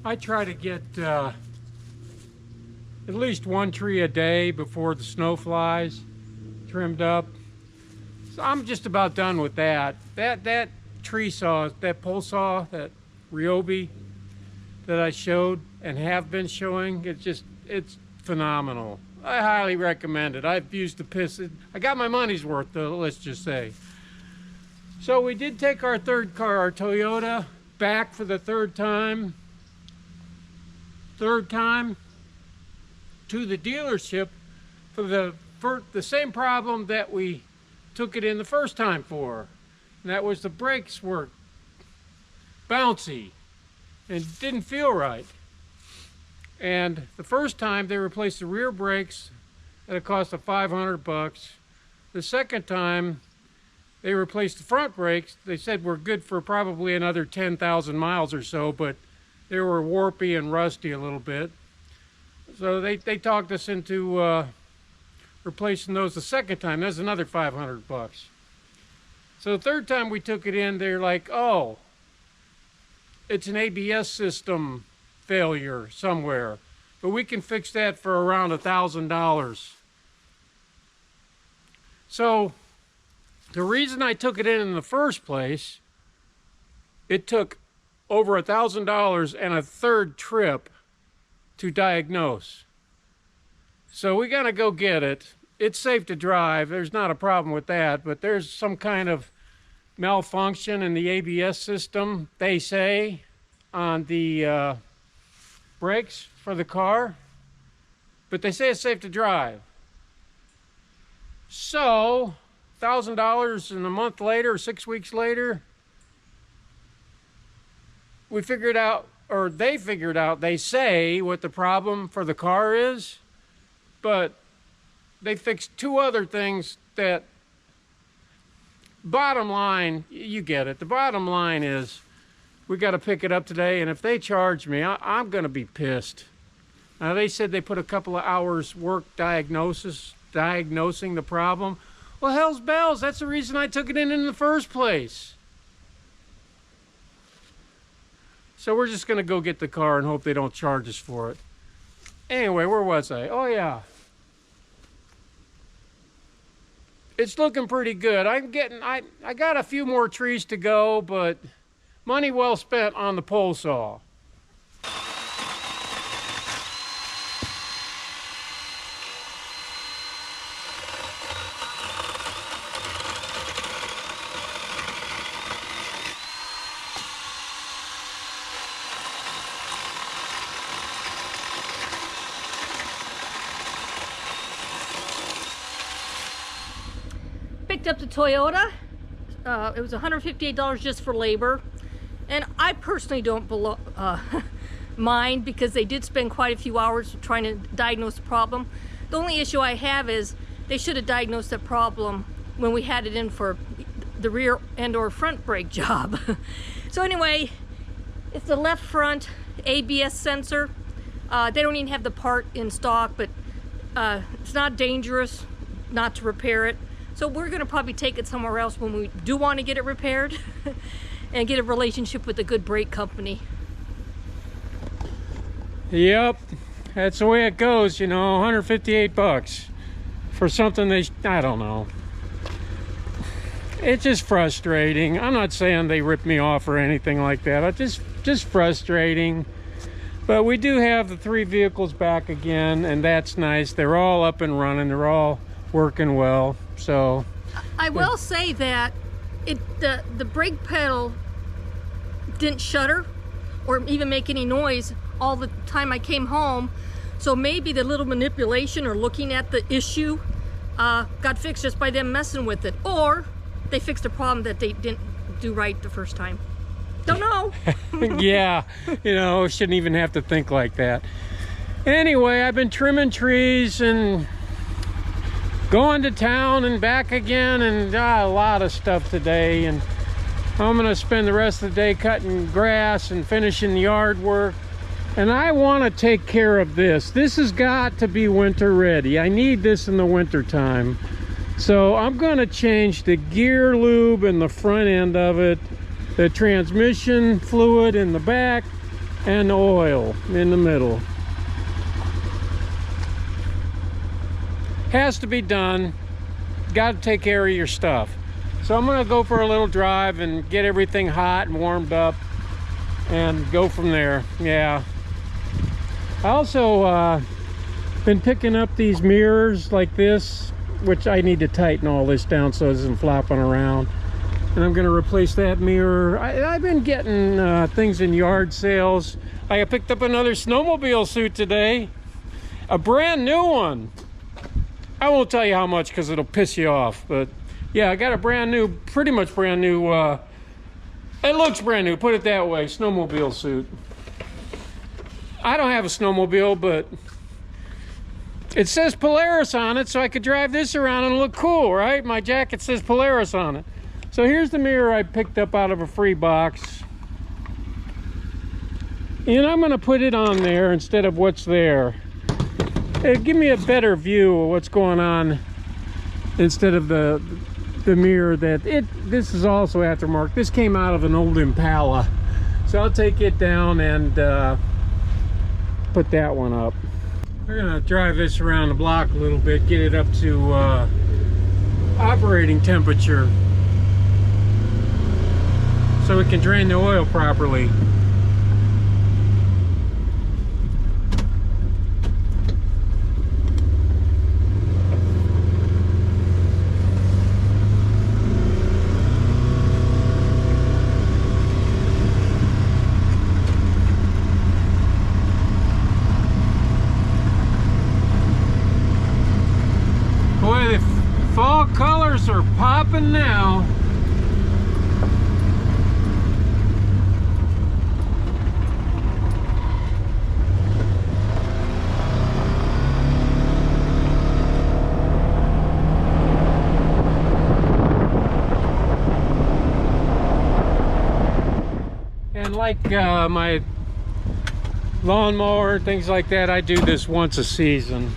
I try to get at least one tree a day before the snow flies trimmed up. So I'm just about done with that. That tree saw, that pole saw, that Ryobi that I showed and have been showing, it's phenomenal. I highly recommend it. I've used the piss. I got my money's worth though, let's just say. So we did take our third car, our Toyota, back for the third time to the dealership for the same problem that we took it in the first time for. And that was the brakes were bouncy and didn't feel right. And the first time they replaced the rear brakes at a cost of $500. The second time they replaced the front brakes. They said we're good for probably another 10,000 miles or so, but they were warpy and rusty a little bit. So they talked us into replacing those the second time. That's another $500. So the third time we took it in, they're like, oh, it's an ABS system failure somewhere, but we can fix that for around $1,000. So the reason I took it in the first place, it took over $1,000 and a third trip to diagnose. So we gotta go get it. It's safe to drive, there's not a problem with that, but there's some kind of malfunction in the ABS system, they say, on the brakes for the car, but they say it's safe to drive. So $1,000 and a month later, or 6 weeks later, we figured out, or they figured out, they say what the problem for the car is, but they fixed two other things that, bottom line, you get it, the bottom line is we got to pick it up today, and if they charge me, I'm going to be pissed. Now they said they put a couple of hours work diagnosing the problem. Well, hell's bells, that's the reason I took it in the first place. So we're just gonna go get the car and hope they don't charge us for it. Anyway, where was I? Oh yeah. It's looking pretty good. I got a few more trees to go, but money well spent on the pole saw. Picked up the Toyota. It was $158 just for labor, and I personally don't mind because they did spend quite a few hours trying to diagnose the problem. The only issue I have is they should have diagnosed the problem when we had it in for the rear and or front brake job. So anyway, it's the left front ABS sensor. They don't even have the part in stock, but it's not dangerous not to repair it. So we're gonna probably take it somewhere else when we do want to get it repaired and get a relationship with a good brake company. Yep, that's the way it goes, you know, $158 for something I don't know. It's just frustrating. I'm not saying they ripped me off or anything like that. It's just frustrating. But we do have the 3 vehicles back again, and that's nice. They're all up and running. They're all working well. So I will say that the brake pedal didn't shudder or even make any noise all the time I came home. So maybe the little manipulation or looking at the issue got fixed just by them messing with it, or they fixed a problem that they didn't do right the first time. Don't know. Yeah, you know, shouldn't even have to think like that. Anyway, I've been trimming trees and going to town and back again, and a lot of stuff today, and I'm gonna spend the rest of the day cutting grass and finishing the yard work. And I want to take care of this. This has got to be winter ready. I need this in the winter time. So I'm gonna change the gear lube in the front end of it, the transmission fluid in the back, and the oil in the middle. Has to be done. Got to take care of your stuff. So I'm gonna go for a little drive and get everything hot and warmed up and go from there. Yeah. I also been picking up these mirrors like this, which I need to tighten all this down so it isn't flopping around. And I'm gonna replace that mirror. I've been getting things in yard sales. I picked up another snowmobile suit today, a brand new one. I won't tell you how much because it'll piss you off, but yeah, I got a brand new, pretty much brand new, it looks brand new, put it that way, snowmobile suit. I don't have a snowmobile, but it says Polaris on it, so I could drive this around and look cool, right? My jacket says Polaris on it. So here's the mirror I picked up out of a free box. And I'm gonna put it on there instead of what's there. It'll give me a better view of what's going on instead of the mirror that this is also aftermarket. This came out of an old Impala. So I'll take it down and put that one up. We're gonna drive this around the block a little bit, get it up to operating temperature so we can drain the oil properly. Boy, the fall colors are popping now. And like my lawnmower, things like that, I do this once a season.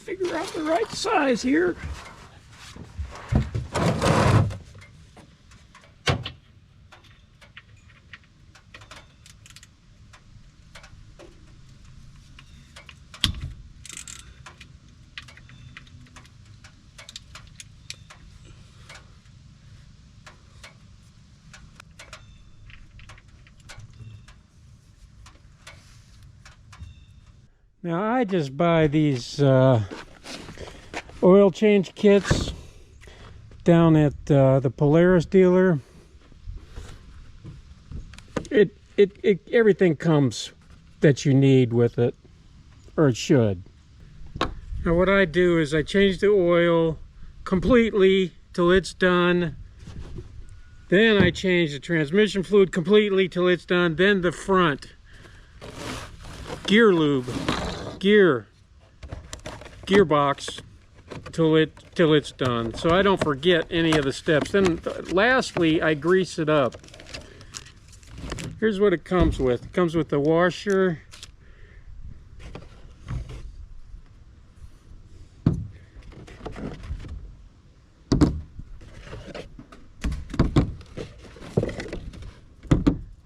Figure out the right size here. Now I just buy these oil change kits down at the Polaris dealer. Everything comes that you need with it, or it should. Now what I do is I change the oil completely till it's done. Then I change the transmission fluid completely till it's done. Then the front gear lube, gearbox till it's done, so I don't forget any of the steps. Then lastly, I grease it up. Here's what it comes with. It comes with the washer,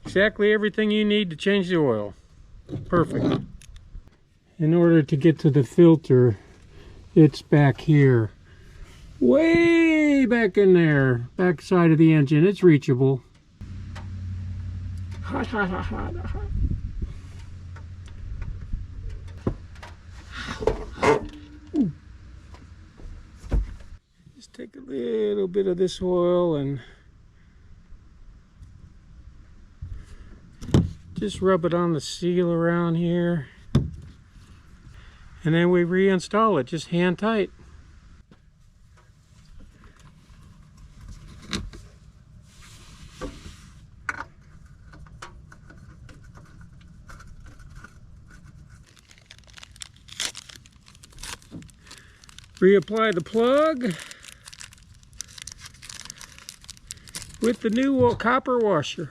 exactly everything you need to change the oil. Perfect. In order to get to the filter, it's back here, way back in there, back side of the engine. It's reachable. Hot, hot, hot, hot, hot. Ooh. Just take a little bit of this oil and just rub it on the seal around here. And then we reinstall it, just hand tight. Reapply the plug. with the new copper washer.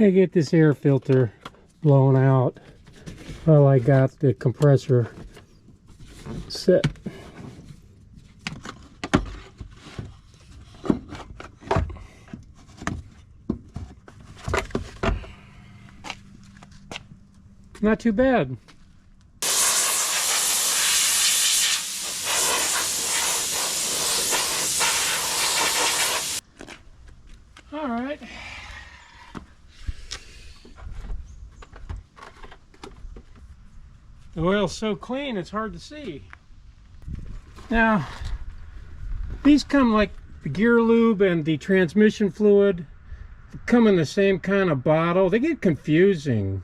I get this air filter blown out while I got the compressor set. Not too bad. All right. The oil's so clean it's hard to see. Now, these come like the gear lube and the transmission fluid. They come in the same kind of bottle. They get confusing.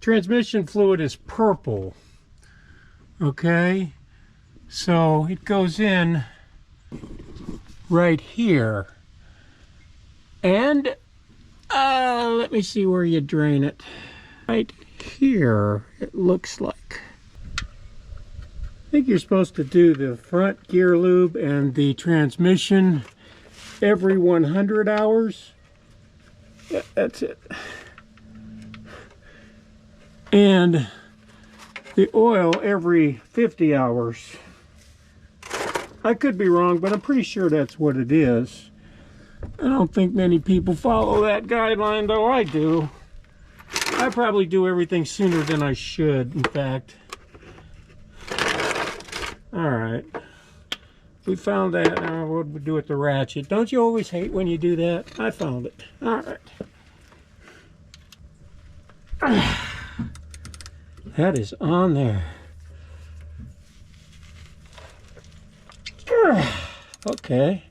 Transmission fluid is purple. Okay? So it goes in right here. And let me see where you drain it. Right here, it looks like. I think you're supposed to do the front gear lube and the transmission every 100 hours. Yeah, that's it. And the oil every 50 hours. I could be wrong, but I'm pretty sure that's what it is. I don't think many people follow that guideline, though I do. I probably do everything sooner than I should, in fact. Alright. We found that. Now what do we do with the ratchet? Don't you always hate when you do that? I found it. Alright. That is on there. Okay.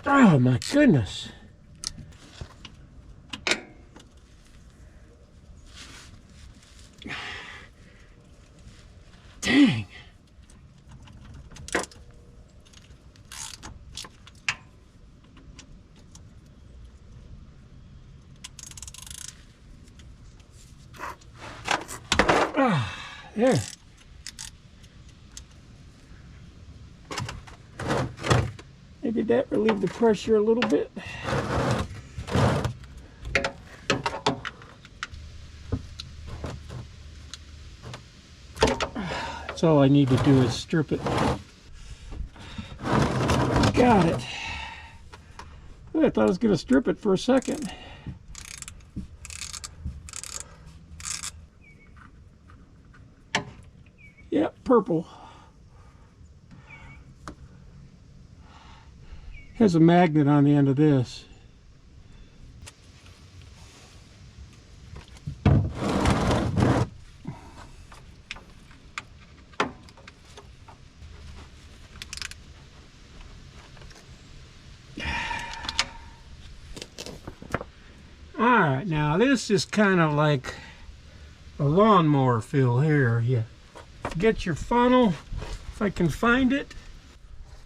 Oh my goodness. Dang. Ah, there. Maybe that relieved the pressure a little bit. That's all I need to do is strip it. Got it. I thought I was going to strip it for a second. Yep, purple. Has a magnet on the end of this. Alright, now this is kind of like a lawnmower fill here. You get your funnel, if I can find it.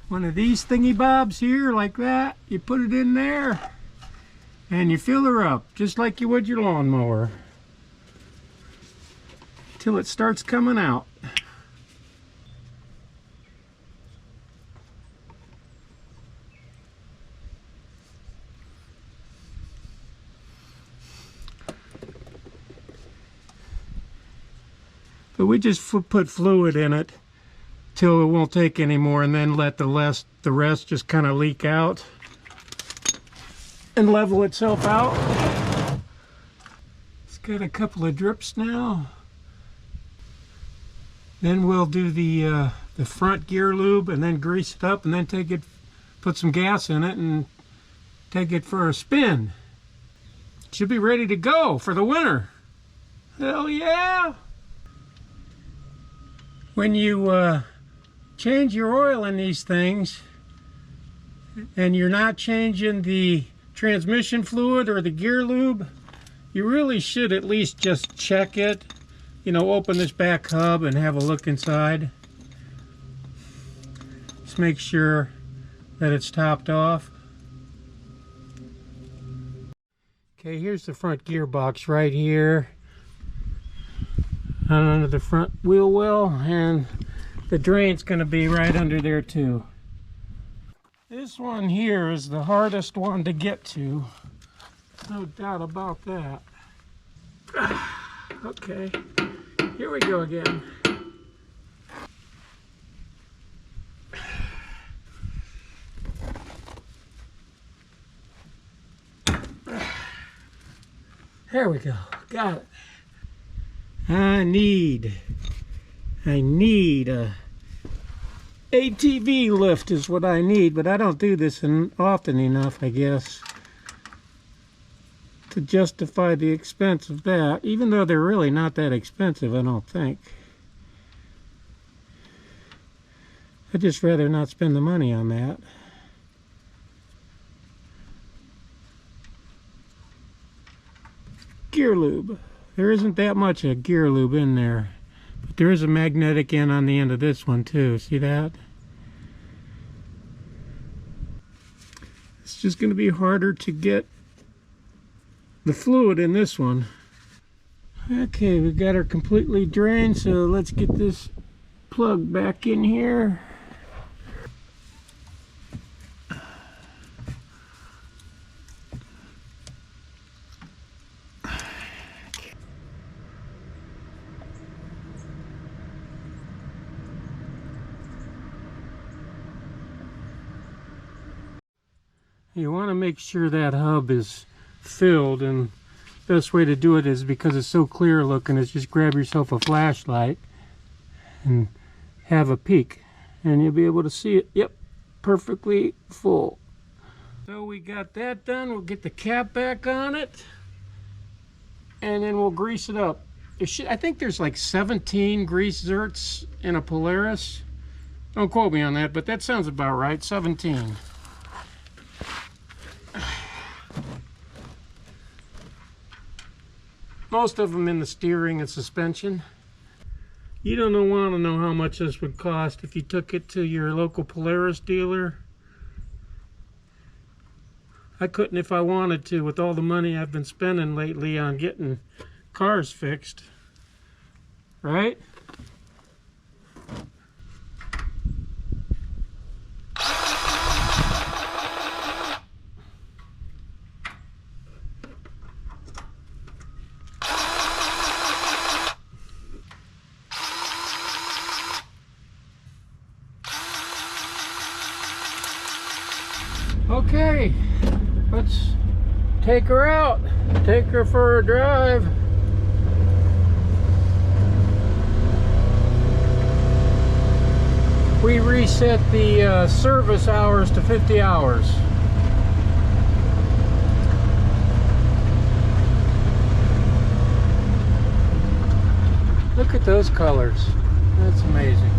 One of these thingy bobs here, like that. You put it in there and you fill her up just like you would your lawnmower. till it starts coming out. But we just put fluid in it till it won't take anymore, and then let the rest just kind of leak out and level itself out. It's got a couple of drips now. Then we'll do the front gear lube and then grease it up and then take it, put some gas in it and take it for a spin. It should be ready to go for the winter. Hell yeah! When you change your oil in these things and you're not changing the transmission fluid or the gear lube, you really should at least just check it. You know, open this back hub and have a look inside. Just make sure that it's topped off. Okay, here's the front gearbox right here. Under the front wheel well, and the drain's going to be right under there too. This one here is the hardest one to get to, no doubt about that. Okay, here we go again. There we go, got it. I need a ATV lift is what I need, but I don't do this often enough, I guess, to justify the expense of that, even though they're really not that expensive, I don't think. I'd just rather not spend the money on that. Gear lube. There isn't that much of gear lube in there, but there is a magnetic end on the end of this one too. See that? It's just going to be harder to get the fluid in this one. Okay, we've got her completely drained, so let's get this plug back in here. You want to make sure that hub is filled, and the best way to do it is, because it's so clear looking, is just grab yourself a flashlight and have a peek and you'll be able to see it. Yep, perfectly full. So we got that done. We'll get the cap back on it and then we'll grease it up. I think there's like 17 grease zerts in a Polaris. Don't quote me on that, but that sounds about right. 17. Most of them in the steering and suspension. You don't want to know how much this would cost if you took it to your local Polaris dealer. I couldn't if I wanted to, with all the money I've been spending lately on getting cars fixed. Right? Okay, let's take her out, take her for a drive. We reset the service hours to 50 hours. Look at those colors. That's amazing.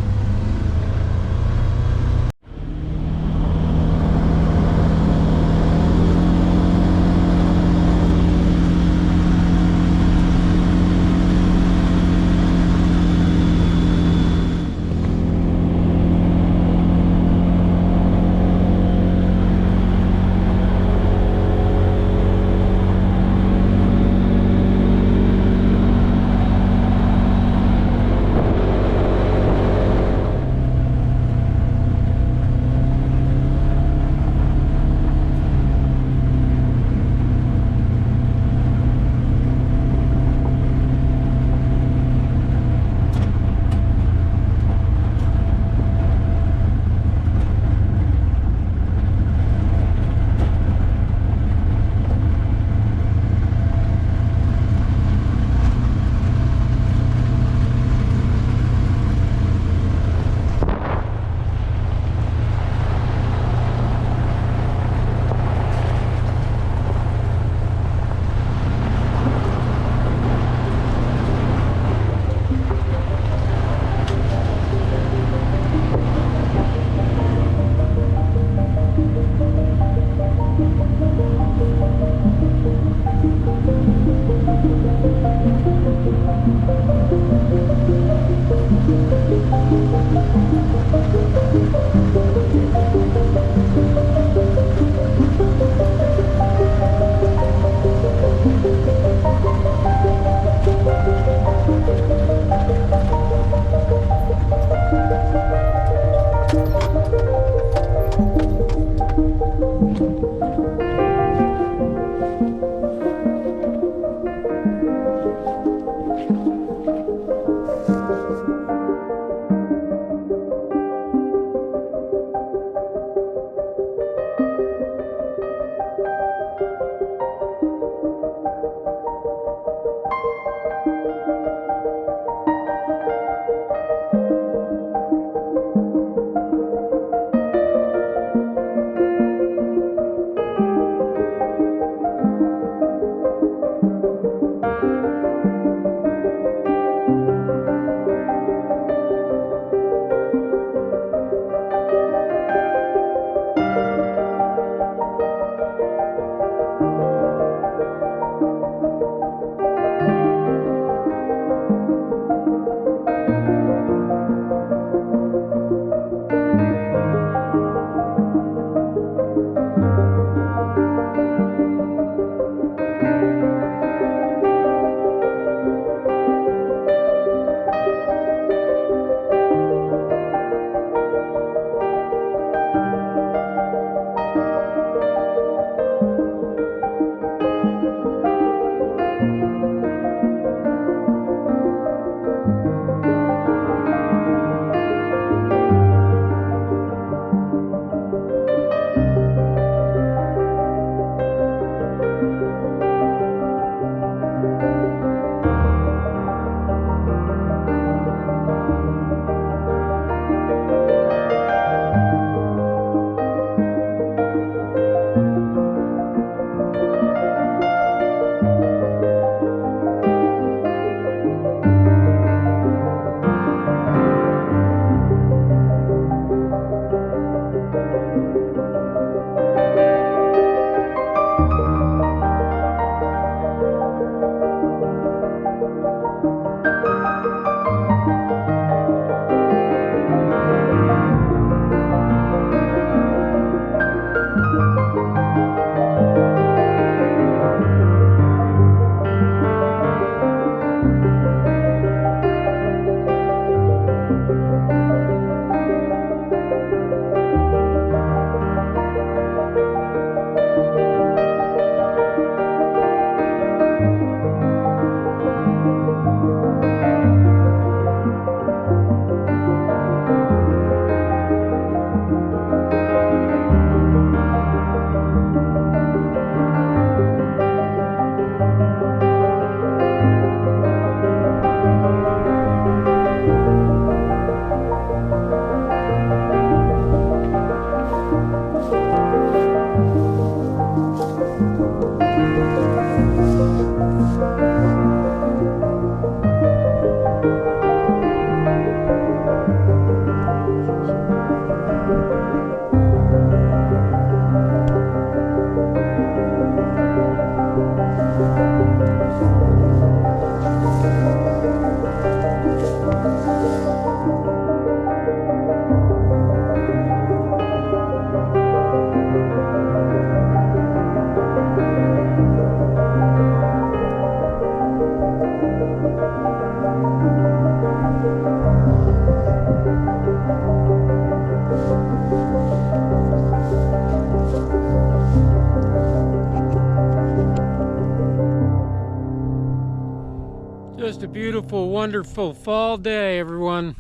Just a beautiful, wonderful fall day, everyone.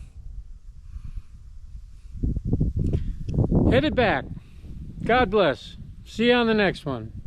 Headed back. God bless. See you on the next one.